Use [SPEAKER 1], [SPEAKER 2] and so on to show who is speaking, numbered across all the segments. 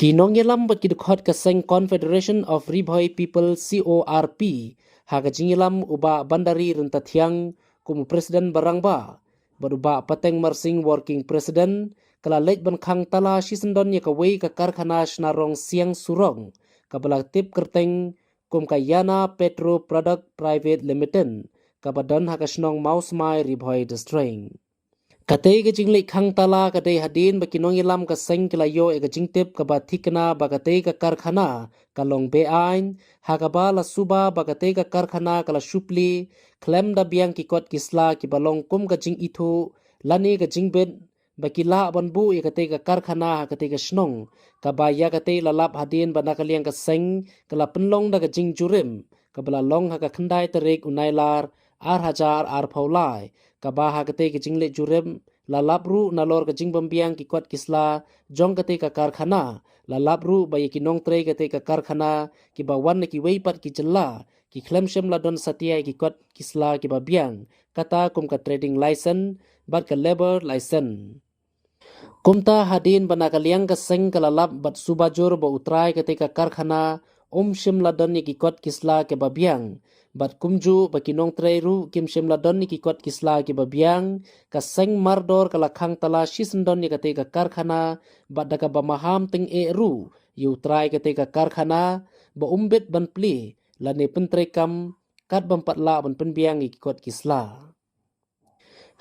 [SPEAKER 1] Kinong yelam bat kidukot kaseng Confederation of Riboy People CORP haga jingilam uba bandari rentathiang kum presiden barangba baruba pateng marsing working president kala lej ban khang tala shisendon ye kawei ka karkhana snarong siang surong kabala tip kerteng kum kayana Petro Product Private Limited kabadon haga snong mausmai Riboy district. Katay ka jingli khang tala katay hadin bakinong ilam ka seng kilayo e ka jingtip ka bathikna bakatay ka karkhana kalong beain hakaba la suba bakatay ka karkhana kala supli klem da biang kikot kisla ki balong kum ka jing itu lani ka jingbet bakila banbu e katay ka karkhana katay ka snong kabaya katay lalap hadin banakaliang ka seng kala penlong da ka jing jurim kabala long haka khandai tarik unailar ar hajar ar paulai kabaha kate ke jingle jurem lalapru nalor ke jing bambiang ki kwat kisla jong kate ka karkhana lalapru bayi ki nong tre kate ka karkhana ki bawan ki weipat ki jella ki klemshem ladon satia ki kwat kisla ki babiang kata kum ka trading license bat ka labor license kumta hadin banakaliang ka seng kalalap bat subajur ba utrai kate ka karkhana shim ladon ni ki kwat kisla ke babiang bat kumju bakinong treru kim shimladon ni kikot kisla ki babiang ka seng mardor kala khang tala shisendon ni kate ka karkhana bat daga bamaham ting ru yu trai kate ka karkhana ba umbet ban pli lane pentrekam kat bampatla ban penbiang ni kikot kisla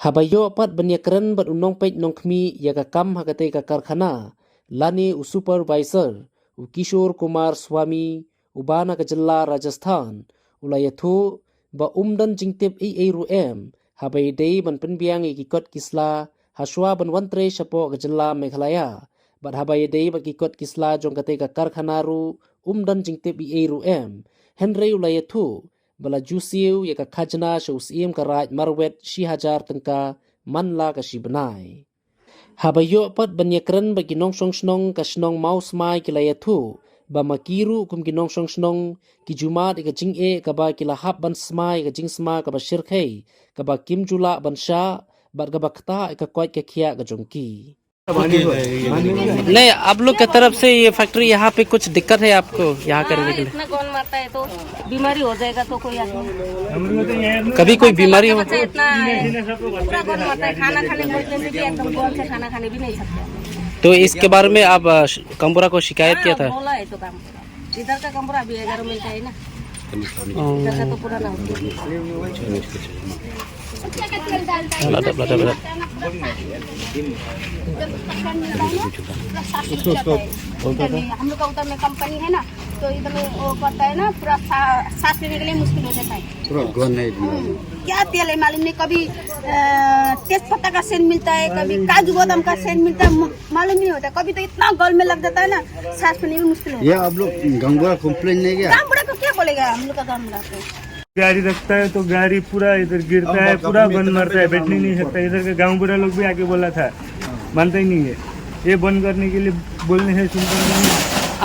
[SPEAKER 1] habayo pat banyakren bat unong pej nong khmi ya ka kam ha kate ka karkhana lani u supervisor u Kishore Kumar Swami ubana ka jilla Rajasthan ulayathu ba umdan jingtip ruem habai dei ban penbiang ikot kisla haswa ban wantre shapo gajalla Meghalaya bat habai dei ba ikot kisla jong kate ka karkhana ru umdan jingtip ruem henry ulayathu bala jusiu ya ka khajna shausim ka raj marwet shi hajar tengka manla ka shibnai habayo pat banyakran ba ginong song ka snong maus mai kilayathu ba makiru kum kinong song ki jumat ka jing ka ba kilahap ban smai ka jing sma ka ba shirkhei ka ba kim jula ban sha bat ka ba kta ka kwat ka khia ka jongki नहीं आप लोग की तरफ से ये फैक्ट्री यहाँ पे कुछ दिक्कत है आपको यहाँ करने के लिए
[SPEAKER 2] इतना कौन मारता है तो बीमारी हो जाएगा तो कोई आदमी
[SPEAKER 1] कभी कोई बीमारी हो
[SPEAKER 2] इतना पूरा कौन मारता है खाना खाने बैठने में भी एकदम कौन से खाना खाने भी नहीं सकते
[SPEAKER 1] तो इसके बारे में आप कंबुरा को शिकायत किया था
[SPEAKER 2] बोला है तो कामपुरा इधर का कामपुरा अभी 11 मिलता है ना इधर का तो पूरा ना हम लोग का उधर में कंपनी है ना तो इधर में वो करता है ना पूरा सांस लेने के लिए मुश्किल हो जाता है पूरा क्या तेल है मालूम नहीं कभी तेज पत्ता का सेंट मिलता है कभी काजू बादाम का सेंट मिलता है मालूम नहीं होता कभी तो इतना गल में लग जाता है ना सांस लेने में मुश्किल होता है।
[SPEAKER 3] ये आप लोग गंगोरा कंप्लेन नहीं किया?
[SPEAKER 2] गंगोरा को क्या बोलेगा हम लोग का गंगोरा को
[SPEAKER 4] गाड़ी रखता है तो गाड़ी पूरा इधर गिरता है पूरा बंद मारता है बैठने नहीं सकता इधर के गाँव बुरा लोग भी आके बोला था मानता ही नहीं है ये बंद करने के लिए बोलने से सुनता नहीं।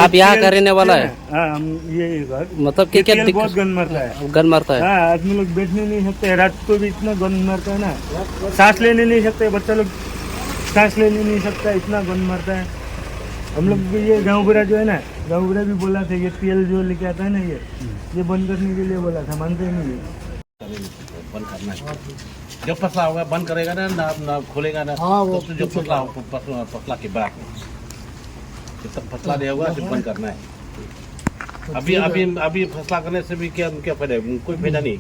[SPEAKER 1] आप यहाँ का रहने वाला है?
[SPEAKER 4] हाँ हम ये
[SPEAKER 1] मतलब कि क्या
[SPEAKER 4] बहुत गंद मारता है
[SPEAKER 1] गन मारता है
[SPEAKER 4] हाँ आदमी लोग बैठने नहीं सकते रात को भी इतना गंद मारता है ना सांस लेने नहीं सकते बच्चा लोग सांस लेने नहीं सकता इतना गंद मारता है। हम लोग ये गाँव बुरा जो है ना गाँव बुरा भी बोला था ये तेल जो लेके आता है ना ये बंद करने के लिए बोला था मानते नहीं है
[SPEAKER 5] बंद करना है जब फसला होगा बंद करेगा ना खोलेगा ना तो जब फसला के बाद जब तक फसला नहीं होगा जब बंद करना है अभी फसला करने से भी क्या फायदा है कोई फायदा नहीं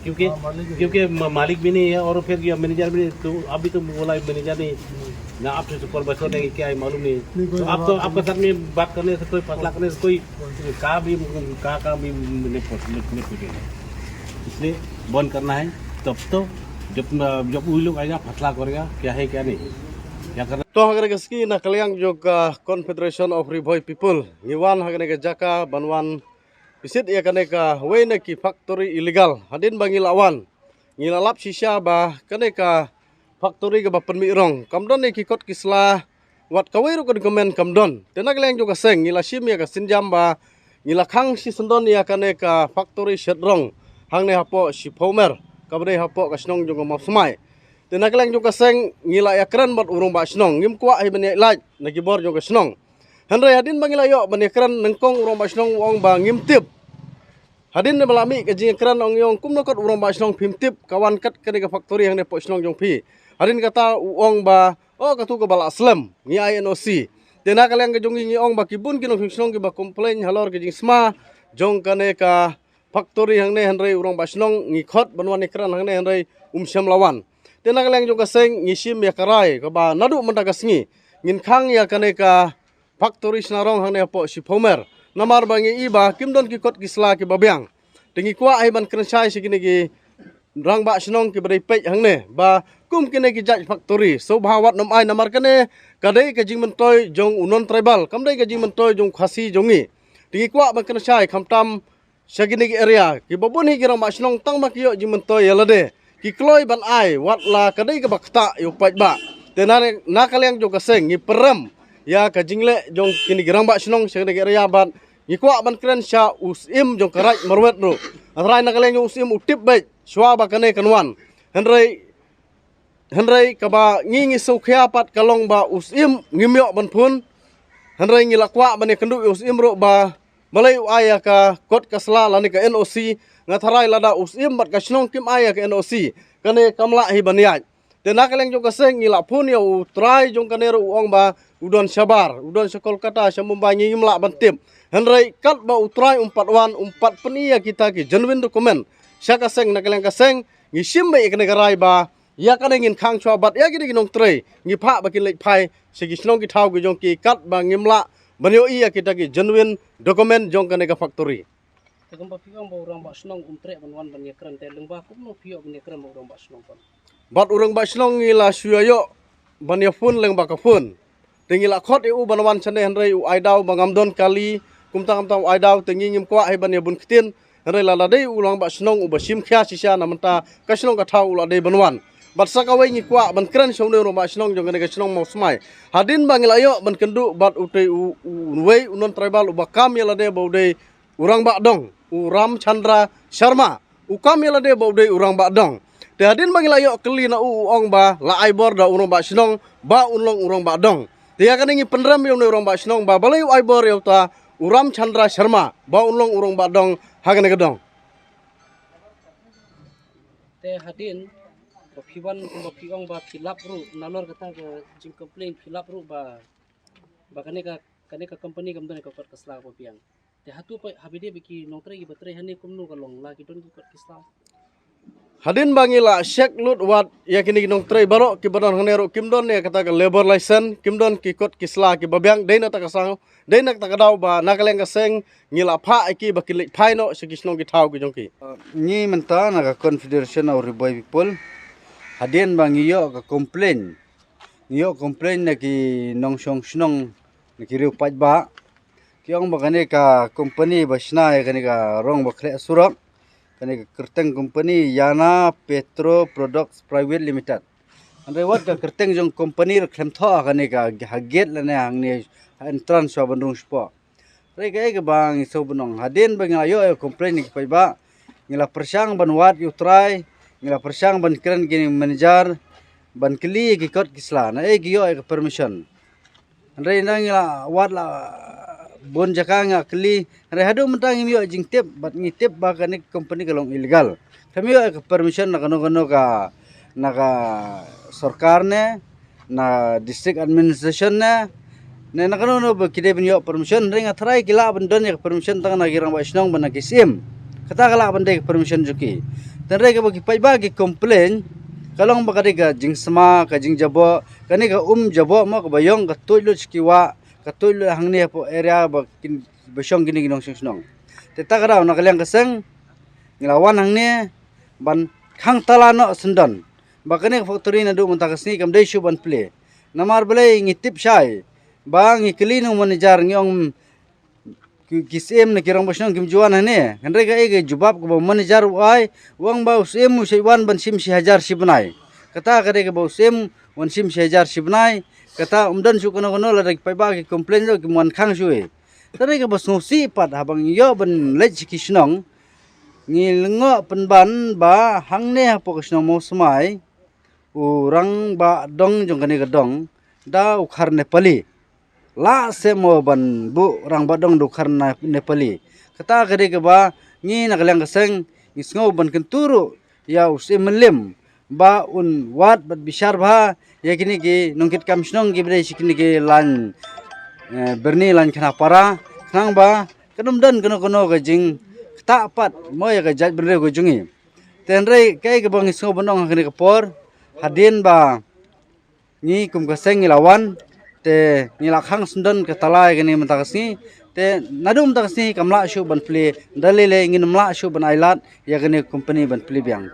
[SPEAKER 5] क्योंकि मालिक भी नहीं है और फिर ये मैनेजर भी नहीं तो अभी तो बोला मैनेजर नहीं ना आपसे सुपरवाइजर ने क्या है मालूम नहीं तो आप तो आपके साथ में बात करने से कोई फसला करने से कोई कहा भी नहीं पूछेगा इसलिए बंद करना है तब तो जब वही लोग आएगा फसला करेगा क्या है क्या नहीं क्या करना
[SPEAKER 3] तो हगरे गस्की ना कलियांग जो कॉन्फेडरेशन ऑफ रिभोई पीपल निवान हगरे के जाका बनवान पिsit ya kane ka we na ki factory illegal hadin bangil awan ngilalap sisa ba kane ka factory ka ba permi rong kamdon ni ki kot kisla wat ka we ro kan komen kamdon tenak leng jo ka seng ngila sim ya ka sinjam ba ngila khang si sendon ya kane ka factory shet rong hang ne hapo si pomer kabre hapo ka snong jo ka mapsmai tenak leng jo ka seng ngila ya kran bat urung ba snong ngim kwa hi bani laj na ki bor jo ka snong Henry hadin bangil ayo banekran nengkong urang basnong ong ba ngimtip. Hadin ne balami ke jing kran ong yong kum nakot urang basnong pimtip kawan kat kene ka factory hang ne po snong jong pi. Hadin kata ong ba katu ka bala aslam ngi INOC. Tena kalian ke jong ngi ong ba kibun kinong snong ki ba complain halor ke jing sma jong kane ka factory hang ne Henry urang basnong ngi khot banwan ekran hang ne Henry syam lawan. Tena kalian jong ka seng ngi sim ya karai ka ba nadu mendagas ngi ngin khang ya kane ka factory snarong hang ne po si pomer. Namar bangi iba kimdon ki kot kisla ki babyang. Tengi kwa ai ban krensai sikini ki rang ba snong ki bari pej hang ne ba kum kene ki jaj factory so bhawat nom ai namar kane kadai ka jing mentoy jong unon tribal kamdai ka jing mentoy jong khasi jongi. Tengi kwa ban krensai khamtam sikini ki area ki babun hi ki rang ba snong tang ma ki yo jing mentoy yalade ki kloi ban ai wat la kadai ka bakta yo paj ba. Tenare nakaliang jo kaseng ngi perem ya ka jingle jong kini girang ba snong sikini ki area ban ngikwa ban kren sya usim jong karai marwet ro atrai nakaleng usim utip baik shwa ba kane kanwan henrei kaba ngingi saukhya pat kalong ba usim ngimyo ban pun henrei ngilakwa ban kendu usim ro ba malai aya ka kot kasla lani ka NOC ngatharai lada usim bat ka snong kim aya ka NOC kane kamla hi baniaj te nakaleng jong kaseng ngila pun ya utrai jong kane ro ong ba udon sabar udon sa Kolkata sa Mumbai ngimla ban tip Henry kat ba utrai umpat penia kita ki genuine dokumen. Syaka seng nakaleng kaseng ngisim ba ikne garai ba ya kan ngin khang chwa bat ya gidi ginong tre ngi pha ba ki lek phai sigi snong ki thau ki jong ki kat ba ngimla banyo iya kita ki genuine dokumen jong kane ka factory.
[SPEAKER 1] Tegam ba piang ba urang ba snong tre banwan ban yakran te lengba kum no pio ban yakran ba urang ba snong pan.
[SPEAKER 3] Bat urang ba snong ngila suyayo ban ya fun leng ba ka fun. Tingila khot u banwan chane Henry u aidau bangamdon kali kumtang aidau tengi ngim kwa ai ban ya bun kitin Henry lala dei ulang ba snong u basim khya sisya namanta ka snong ka thau ula dei banwan bat sakawai ngi kwa ban kran shong ne ro ba snong jong ne ka snong mau smai hadin bangil ayo ban kendu bat utei wei unon tribal u bakam ya lade bau dei urang ba dong u Ram Chandra Sharma u kam ya lade bau dei urang ba dong te hadin bangil ayo keli na u ong ba la ai bor da urang ba snong ba unlong urang ba dong te ya kan ngi penram yo ne urang ba snong ba balai ai bor yo ta Ram Chandra Sharma ba unlong urang ba dong hagane gedong
[SPEAKER 1] Te hadin ba piwan ba piong ba pilap ru nalor kata ka jing complain pilap ru ba kane ka company kam don ka kot kasla ba piang. Te hatu pa habide biki nongtre gi batre hane kumnu kalong la ki don ki kot kisla.
[SPEAKER 3] Hadin bangila Sheikh Lut wat ya kini nong tray baro ki badon hanero kimdon ya kata ka labor license kimdon ki kot kisla ki babyang deina ta kasang deina ta kadaw ba nakaleng kaseng ngila pha ki bakilik phaino sikisnong ki thau ki jongki
[SPEAKER 6] Ni menta naga Confederation of Riboy People hadin bang iyo ka complain na ki nong song snong na ki riu paj ba kiong ba kani ka company basna ya kani ka rong ba khle surak kani ka kerteng company Yana Petro Products Private Limited andre wat ka kerteng jong company ra khlem tho kani ka haget la ne ang ni entrance wa bandung spo re ka bang so bunong hadin bang ayo complain ni paj ba ngila persang ban wat yu try ngila persang ban kren gini manager ban kli ki kot kisla na giyo permission andre na ngila wat la bon jaka nga kli re hadu mentang ngio jing tip bat ngi tip ba kani company kalong illegal kami permission na kano ka naga sarkar ne na district administration ne na kano ba kide binyo permission ring athrai kila bandon ya permission tang na girang ba snong ban kisim kata kala bandai permission juki tan re ka bagi pai ba ki complain kalong ba ka jing sama ka jing jabo kani ka jabo mo ka bayong ka tulo skiwa katulo hangni po area ba basyong gini ginong snong teta karaw nakaliang kaseng nglawan hangni ban khang talano sendan bakane factory na do muntakasni kam dai shu ban play namar belai ngitip syai bang ikli no manager ngiong kisem na kirang basyong kimjuan hane kanre ka jubab ko manager wai wang ba usem musaiwan ban sim 1000 sibnai kata kare ka ba usem wan sim 1000 sibnai kata umdan su kono la dak pai ba ki complain jo ki mon khang su e tare ka bas si pat habang yo ban lech ki snong ngilngo penban ba hangne po snong mo smai urang ba dong jong kani ka dong da ukhar ne pali la semo ban bu rang badong du karna Nepali kata kari ke ba ngi naglang kaseng isngau ban kenturu ya usi melim ba un wat bat bishar ba ya kini ki nongkit kamsnong ki bre sikini ki lan berni lan kana para nang ba kanum dan kono ka jing ta pat mo ya ka jat bre ko jungi tenre kai ke bang isngau banong kini kapor hadin ba ngi kum kaseng ilawan te nilakhang sundan ke talai gini mentakasni te nadum takasni kamla shu ban pli dalile ngin mla shu ban ailat ya gini company ban pli biang